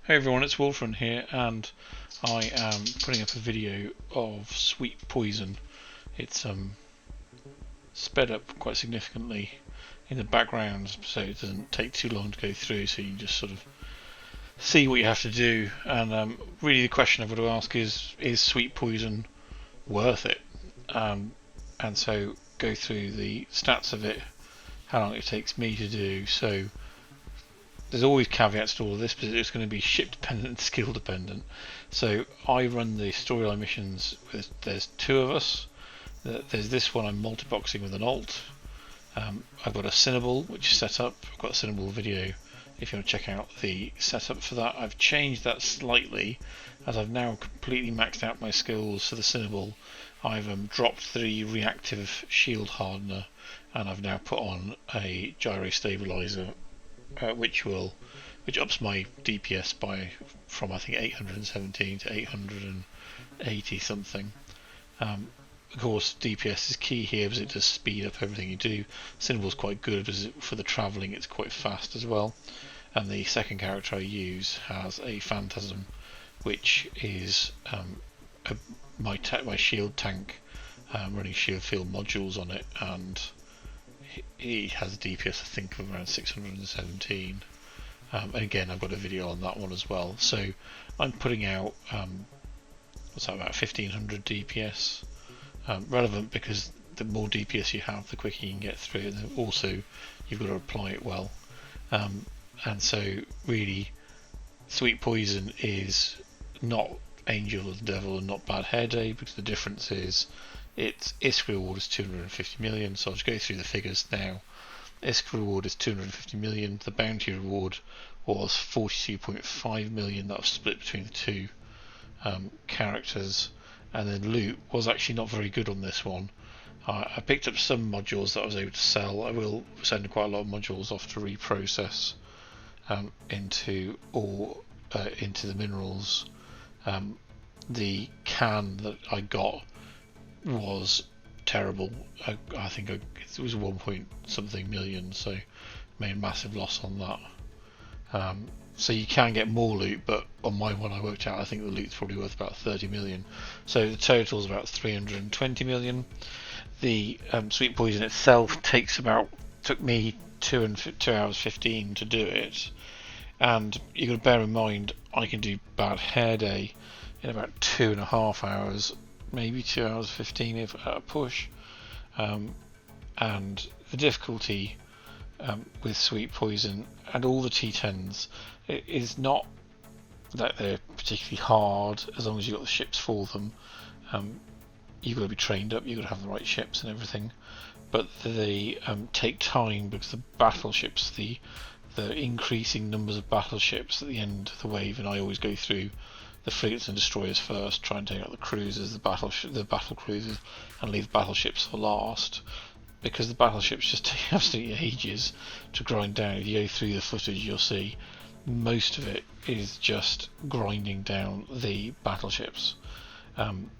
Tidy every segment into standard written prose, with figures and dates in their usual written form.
Hey everyone, it's Wolfram here, and I am putting up a video of Sweet Poison. It's sped up quite significantly in the background, so it doesn't take too long to go through. So you just sort of see what you have to do, and really the question I've got to ask is Sweet Poison worth it? And so go through the stats of it, how long it takes me to do. So there's always caveats to all of this, but it's going to be ship dependent and skill dependent. So I run the storyline missions there's two of us. There's this one I'm multi-boxing with an alt. I've got a Cinnable which is set up. I've got a Cinnable video if you want to check out the setup for that. I've changed that slightly as I've now completely maxed out my skills for the Cinnable. I've dropped the reactive shield hardener, and I've now put on a gyro stabilizer, which ups my DPS from I think 817 to 880 something. Of course, DPS is key here because it does speed up everything you do. Cinnable's quite good as for the travelling; it's quite fast as well. And the second character I use has a Phantasm, which is my shield tank, running shield field modules on it, and he has a DPS I think of around 617. And again, I've got a video on that one as well. So I'm putting out what's that, about 1500 DPS. Relevant because the more DPS you have, the quicker you can get through, and also you've got to apply it well. And so really, Sweet Poison is not Angel of the Devil and not Bad Hair Day, because the difference is its ISK reward is 250 million. So I'll just go through the figures now. ISK reward is 250 million. The bounty reward was 42.5 million. That was split between the two characters. And then loot was actually not very good on this one. I picked up some modules that I was able to sell. I will send quite a lot of modules off to reprocess into the minerals. The can that I got was terrible. I think it was 1 point something million, so made a massive loss on that. So you can get more loot, but on my one I worked out I think the loot's probably worth about 30 million. So the total is about 320 million. The Sweet Poison itself took me 2 hours 15 to do it, and you got to bear in mind I can do Bad Hair Day in about 2.5 hours, maybe 2 hours 15 if at a push. And the difficulty with Sweet Poison and all the T10s is not that they're particularly hard as long as you've got the ships for them. You've got to be trained up, you've got to have the right ships and everything, but they take time because the battleships, the increasing numbers of battleships at the end of the wave, and I always go through the frigates and destroyers first, try and take out the cruisers, the battle cruisers, and leave battleships for last, because the battleships just take absolutely ages to grind down. If you go through the footage, you'll see most of it is just grinding down the battleships. And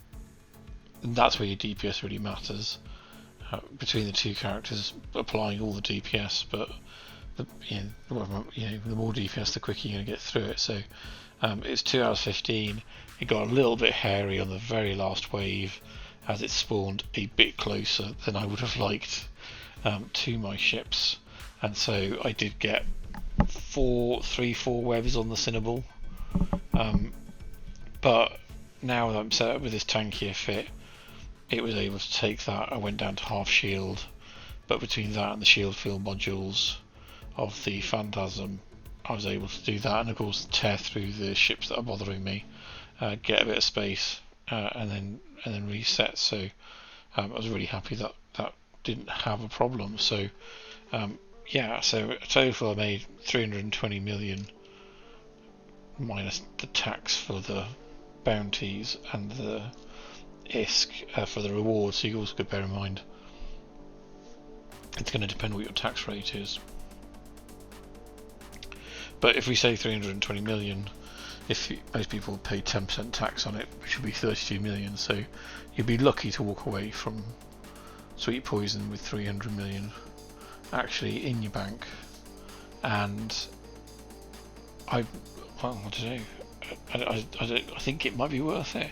that's where your DPS really matters, between the two characters applying all the DPS, but the more DPS the quicker you're going to get through it. So it's 2 hours 15. It got a little bit hairy on the very last wave as it spawned a bit closer than I would have liked to my ships, and so I did get 4 webs on the Cinnable, but now that I'm set up with this tankier fit, it was able to take that. I went down to half shield, but between that and the shield field modules of the Phantasm, I was able to do that, and of course tear through the ships that are bothering me, get a bit of space, and then reset. So I was really happy that that didn't have a problem. So yeah, so a total I made 320 million minus the tax for the bounties and the ISK for the rewards. So you also got to bear in mind it's going to depend what your tax rate is. But if we say 320 million, most people pay 10% tax on it, which would be 32 million, so you'd be lucky to walk away from Sweet Poison with 300 million actually in your bank. And well, I don't know. I think it might be worth it.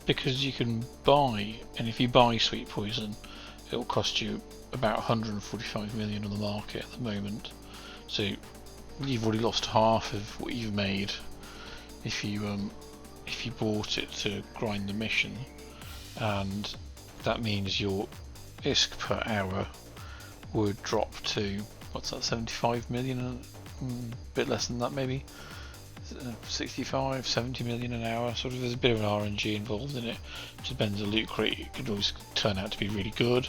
Because you can buy, and if you buy Sweet Poison, it will cost you about 145 million on the market at the moment. So you've already lost half of what you've made if you bought it to grind the mission, and that means your ISK per hour would drop to, what's that, 75 million, a bit less than that maybe, 65, 70 million an hour. Sort of, there's a bit of an RNG involved in it. It depends on the loot crate. It could always turn out to be really good.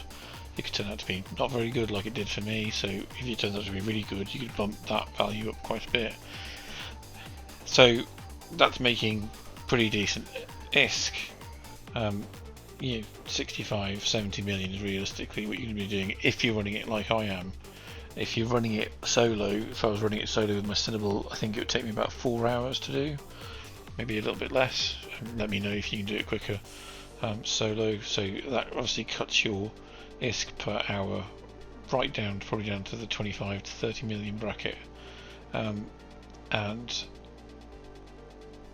It could turn out to be not very good, like it did for me. So if it turns out to be really good, you could bump that value up quite a bit. So that's making pretty decent ISK. 65, 70 million is realistically what you're going to be doing if you're running it like I am. If you're running it solo, if I was running it solo with my Cinnable, I think it would take me about 4 hours to do, maybe a little bit less. Let me know if you can do it quicker solo. So that obviously cuts your ISK per hour right down, probably down to the 25 to 30 million bracket. And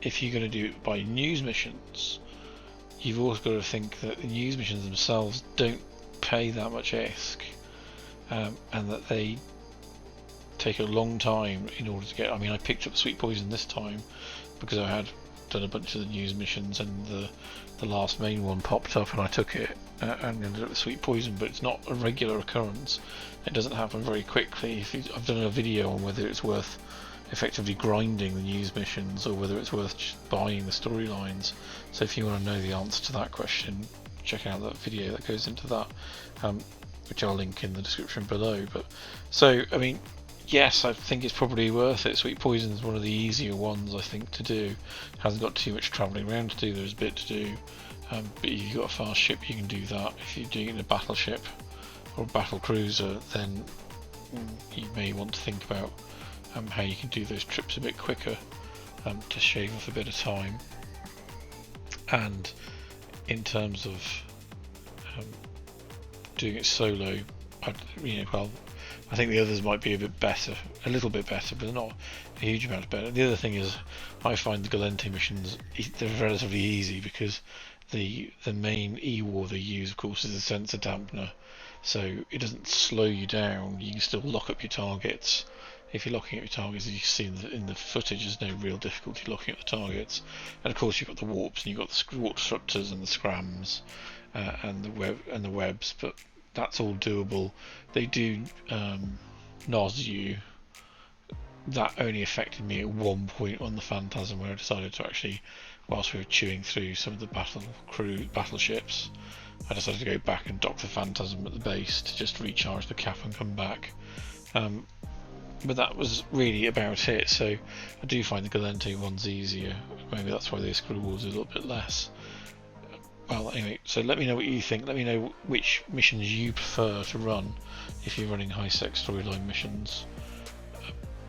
if you're going to do it by news missions, you've also got to think that the news missions themselves don't pay that much ISK. And that they take a long time in order to get. I mean, I picked up Sweet Poison this time because I had done a bunch of the news missions, and the last main one popped up, and I took it and ended up with Sweet Poison. But it's not a regular occurrence. It doesn't happen very quickly. I've done a video on whether it's worth effectively grinding the news missions or whether it's worth just buying the storylines. So if you want to know the answer to that question, check out that video that goes into that. Which I'll link in the description below. But so, I mean, yes, I think it's probably worth it. Sweet Poison is one of the easier ones, I think, to do. Hasn't got too much travelling around to do. There's a bit to do, but if you've got a fast ship, you can do that. If you're doing it in a battleship or a battle cruiser, then you may want to think about how you can do those trips a bit quicker to shave off a bit of time. And in terms of doing it solo, I think the others might be a little bit better, but not a huge amount better. The other thing is, I find the Galente missions, they're relatively easy because the main E-War they use, of course, is a sensor dampener, so it doesn't slow you down. You can still lock up your targets. If you're locking up your targets, as you see in the footage, there's no real difficulty locking up the targets. And of course, you've got the warps, and you've got the warp disruptors and the scrams and the webs, but that's all doable. They do NOS you. That only affected me at one point on the Phantasm, where I decided to actually, whilst we were chewing through some of the battleships, I decided to go back and dock the Phantasm at the base to just recharge the cap and come back. But that was really about it. So I do find the Galente ones easier. Maybe that's why the ISK rewards are a little bit less. Well, anyway, so let me know what you think. Let me know which missions you prefer to run if you're running high-sec storyline missions,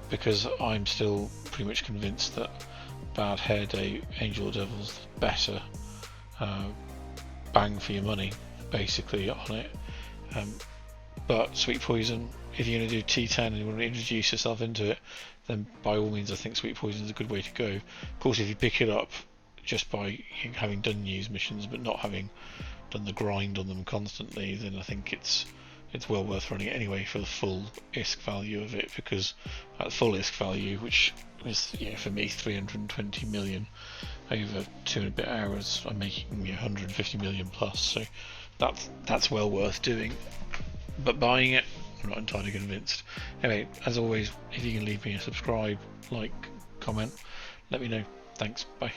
because I'm still pretty much convinced that Bad Hair Day, Angel of Devil's better bang for your money, basically, on it. But Sweet Poison, if you're going to do T10 and you want to introduce yourself into it, then by all means I think Sweet Poison is a good way to go. Of course, if you pick it up just by having done news missions but not having done the grind on them constantly, then I think it's well worth running it anyway for the full ISK value of it, because at full ISK value, which is for me 320 million over 2 and a bit hours, I'm making 150 million plus, so that's well worth doing. But buying it, I'm not entirely convinced. Anyway, as always, if you can leave me a subscribe, like, comment, let me know. Thanks, bye.